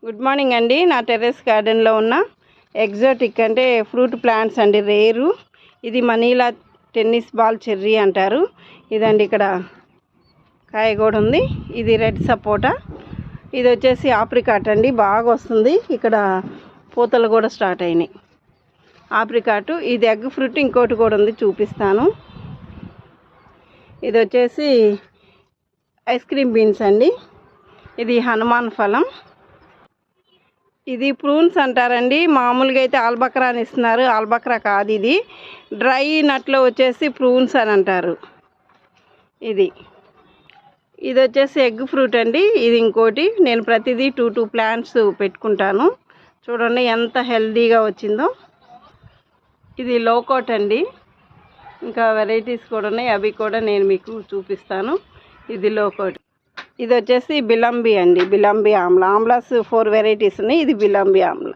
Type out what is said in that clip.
Good morning అండి. నా terrace గార్డెన్లో ఉన్న ఎగ్జాటిక్ అంటే ఫ్రూట్ ప్లాంట్స్ అండి, రేరు. ఇది మనీలా టెన్నిస్ బాల్ చెర్రీ అంటారు. ఇదండి, ఇక్కడ కాయ కూడా ఉంది. ఇది రెడ్ సపోటా. ఇది వచ్చేసి ఆప్రికాట్ అండి, బాగా వస్తుంది. ఇక్కడ పూతలు కూడా స్టార్ట్ అయినాయి. ఆప్రికాటు. ఇది ఎగ్ ఫ్రూట్. ఇంకోటి కూడా ఉంది, చూపిస్తాను. ఇది వచ్చేసి ఐస్ క్రీమ్ బీన్స్ అండి. ఇది హనుమాన్ ఫలం. ఇది ప్రూన్స్ అంటారండి. మామూలుగా అయితే ఆల్బక్రా అని ఇస్తున్నారు. ఆల్బక్రా కాదు, ఇది డ్రై నట్లో వచ్చేసి ప్రూన్స్ అని అంటారు. ఇది వచ్చేసి ఎగ్ ఫ్రూట్ అండి. ఇది ఇంకోటి. నేను ప్రతిదీ 2 ప్లాంట్స్ పెట్టుకుంటాను. చూడండి ఎంత హెల్దీగా వచ్చిందో. ఇది లోకోట్ అండి. ఇంకా వెరైటీస్ కూడా ఉన్నాయి, అవి కూడా నేను మీకు చూపిస్తాను. ఇది లోకోట్. ఇది వచ్చేసి బిలంబి అండి, బిలంబి ఆమ్లా. ఆమ్లాస్ 4 వెరైటీస్ ఉన్నాయి. ఇది బిలంబి ఆమ్లా.